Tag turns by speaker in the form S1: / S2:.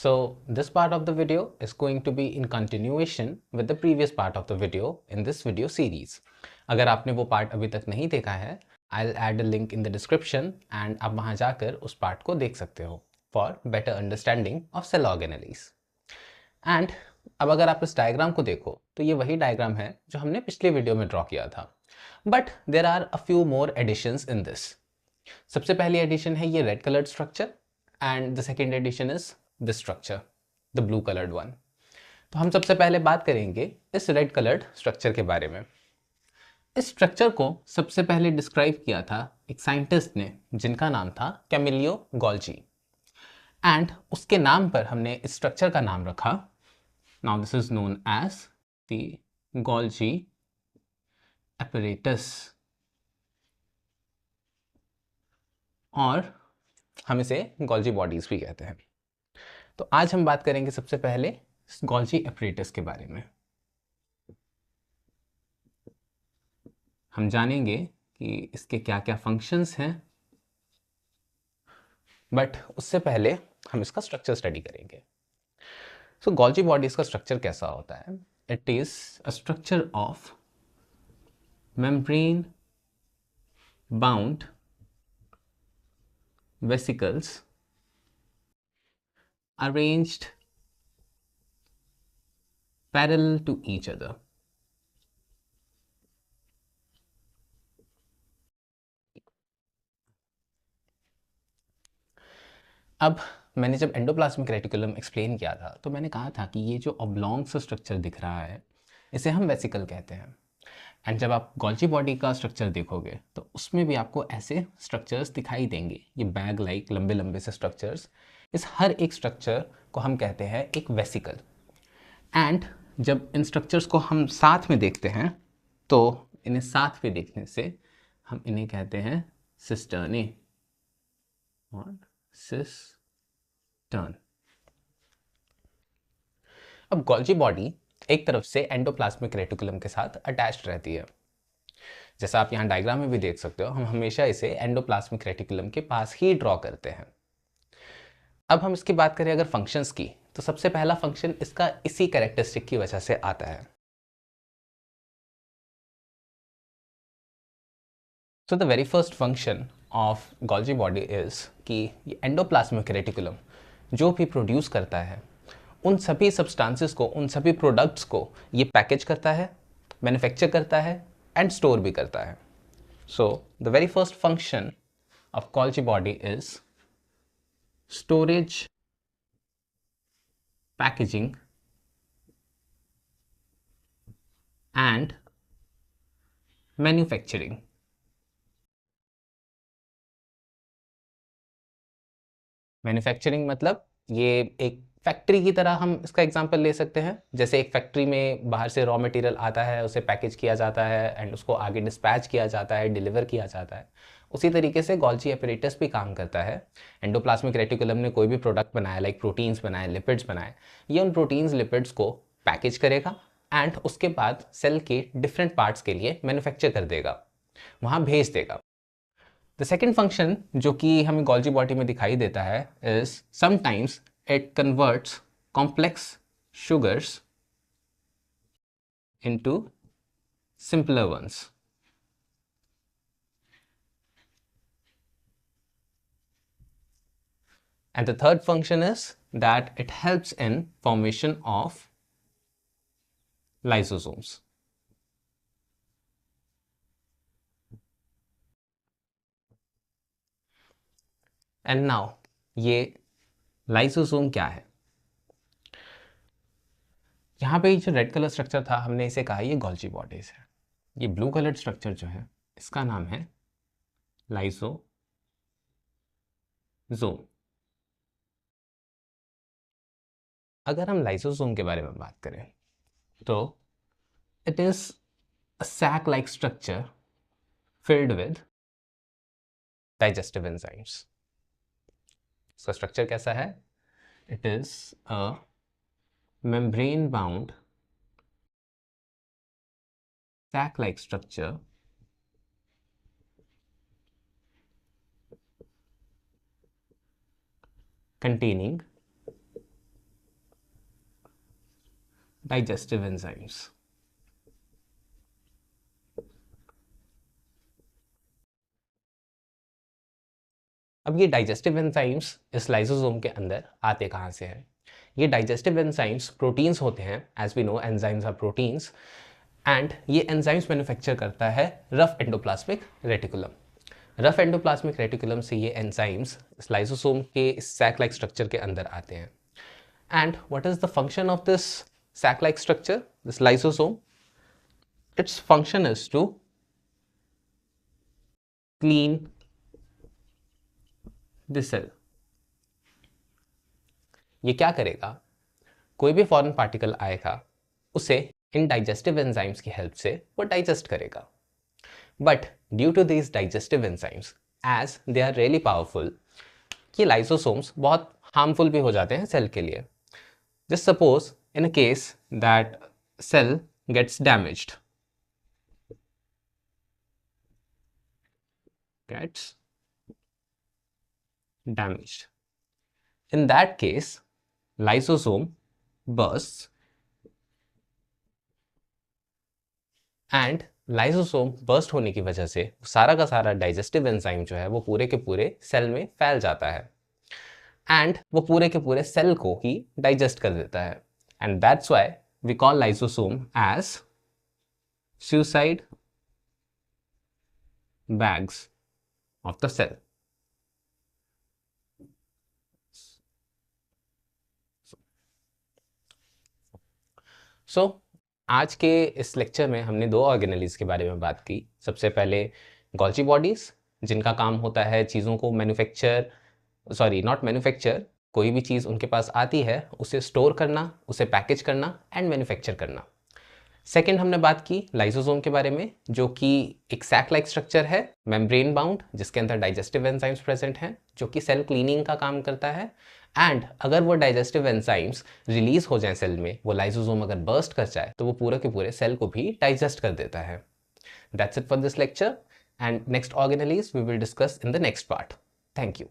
S1: So this part of the video is going to be in continuation with the previous part of the video in this video series. अगर आपने वो part अभी तक नहीं देखा है, I'll add a link in the description and आप वहाँ जाकर उस पार्ट को देख सकते हो for better understanding of cell organelles. And अब अगर आप इस डायग्राम को देखो तो ये वही डायग्राम है जो हमने पिछले वीडियो में ड्रॉ किया था. But there are a few more additions in this. सबसे पहली एडिशन है ये red coloured structure and the second edition is this structure, the blue coloured one. तो हम सबसे पहले बात करेंगे इस रेड कलर्ड स्ट्रक्चर के बारे में. इस स्ट्रक्चर को सबसे पहले डिस्क्राइब किया था एक साइंटिस्ट ने जिनका नाम था कैमिलियो गोल्जी, एंड उसके नाम पर हमने इस स्ट्रक्चर का नाम रखा. Now this is known as the Golgi apparatus, और हम इसे गोल्जी बॉडीज भी कहते हैं. तो आज हम बात करेंगे सबसे पहले गोल्जी एपरेटस के बारे में. हम जानेंगे कि इसके क्या क्या फंक्शंस हैं, बट उससे पहले हम इसका स्ट्रक्चर स्टडी करेंगे. सो गोल्जी बॉडीज का स्ट्रक्चर कैसा होता है? It is a structure of membrane bound vesicles arranged parallel to each other. अब मैंने जब एंडोप्लाज्मिक रेटिकुलम एक्सप्लेन किया था तो मैंने कहा था कि ये जो ऑब्लॉन्ग सा स्ट्रक्चर दिख रहा है इसे हम वेसिकल कहते हैं. एंड जब आप गोल्जी बॉडी का स्ट्रक्चर देखोगे तो उसमें भी आपको ऐसे स्ट्रक्चर्स दिखाई देंगे, ये बैग लाइक लंबे लंबे से स्ट्रक्चर्स. इस हर एक स्ट्रक्चर को हम कहते हैं एक वेसिकल. एंड जब इन स्ट्रक्चर्स को हम साथ में देखते हैं तो इन्हें साथ में देखने से हम इन्हें कहते हैं सिस्टर्ने और सिस्टर्न. अब गोल्जी बॉडी एक तरफ से एंडोप्लाज्मिक रेटिकुलम के साथ अटैच्ड रहती है. जैसा आप यहाँ डायग्राम में भी देख सकते हो, हम हमेशा इसे एंडोप्लाज्मिक रेटिकुलम के पास ही ड्रॉ करते हैं. अब हम इसकी बात करें अगर फंक्शंस की, तो सबसे पहला फंक्शन इसका इसी कैरेक्टरिस्टिक की वजह से आता है. So the very first function of Golgi body is कि ये एंडोप्लाज्मिक रेटिकुलम जो भी प्रोड्यूस करता है उन सभी सब्सटेंसेस को, उन सभी प्रोडक्ट्स को ये पैकेज करता है, मैन्युफैक्चर करता है एंड स्टोर भी करता है. So the very first function of Golgi body is storage, packaging and manufacturing. Manufacturing मतलब ये एक फैक्ट्री की तरह हम इसका एग्जांपल ले सकते हैं. जैसे एक फैक्ट्री में बाहर से रॉ मटेरियल आता है, उसे पैकेज किया जाता है एंड उसको आगे डिस्पैच किया जाता है, डिलीवर किया जाता है. उसी तरीके से गोल्जी एपरेटस भी काम करता है. एंडोप्लाज्मिक रेटिकुलम ने कोई भी प्रोडक्ट बनाया, लाइक प्रोटीन्स बनाए, लिपिड्स बनाए, ये उन प्रोटीन्स लिपिड्स को पैकेज करेगा एंड उसके बाद सेल के डिफरेंट पार्ट्स के लिए मैन्युफैक्चर कर देगा, वहाँ भेज देगा. द सेकेंड फंक्शन जो कि हमें गोल्जी बॉडी में दिखाई देता है is sometimes it converts complex sugars into simpler ones. And the third function is that it helps in formation of lysosomes. And now ये लाइसोसोम क्या है? यहाँ पे जो रेड कलर स्ट्रक्चर था हमने इसे कहा ये गोल्जी बॉडीज है. ये ब्लू कलर स्ट्रक्चर जो है इसका नाम है लाइसोसोम. अगर हम लाइसोसोम के बारे में बात करें तो it is a sac like structure filled with digestive enzymes. इसका स्ट्रक्चर कैसा है? It is a membrane bound sac like structure containing digestive enzymes. अब ये डाइजेस्टिव एंजाइम्स इस लाइसोसोम के अंदर आते कहाँ से हैं? ये डाइजेस्टिव एंजाइम्स प्रोटीन्स होते हैं, as we know enzymes are proteins, and ये एंजाइम्स मैन्युफैक्चर करता है rough endoplasmic reticulum. Rough endoplasmic reticulum से ये एंजाइम्स इस लाइसोसोम के इस सैक लाइक स्ट्रक्चर के अंदर आते हैं। And what is the function of this sac like structure, this lysosome? Its function is to clean the cell. ये क्या करेगा? कोई भी फॉरेन पार्टिकल आएगा, उसे इन डाइजेस्टिव एंजाइम्स की हेल्प से वो डाइजेस्ट करेगा। But due to this digestive enzymes, as they are really powerful, ये लाइसोसोम्स बहुत हार्मफुल भी हो जाते हैं सेल के लिए। Just suppose in a case that cell gets damaged, in that case lysosome bursts, and lysosome burst होने की वजह से सारा का सारा डाइजेस्टिव एंजाइम जो है वो पूरे के पूरे सेल में फैल जाता है, एंड वो पूरे के पूरे सेल को ही डाइजेस्ट कर देता है। And that's why we call lysosome as suicide bags of the cell. आज के इस लेक्चर में हमने दो ऑर्गेनेल्स के बारे में बात की। सबसे पहले गोल्जी बॉडीज़, जिनका काम होता है चीज़ों को नॉट मैन्युफैक्चर, कोई भी चीज़ उनके पास आती है उसे स्टोर करना, उसे पैकेज करना एंड मैन्युफैक्चर करना। सेकेंड हमने बात की लाइसोसोम के बारे में, जो कि एक सैक लाइक स्ट्रक्चर है, मेम्ब्रेन बाउंड, जिसके अंदर डाइजेस्टिव एंजाइम्स प्रेजेंट हैं, जो कि सेल क्लीनिंग का काम करता है। एंड अगर वो डाइजेस्टिव एंजाइम्स रिलीज हो जाए सेल में, वो लाइसोसोम अगर बर्स्ट कर जाए तो वो पूरे के पूरे सेल को भी डाइजेस्ट कर देता है। That's it for this lecture, and next organelles we will discuss in the next part. Thank you.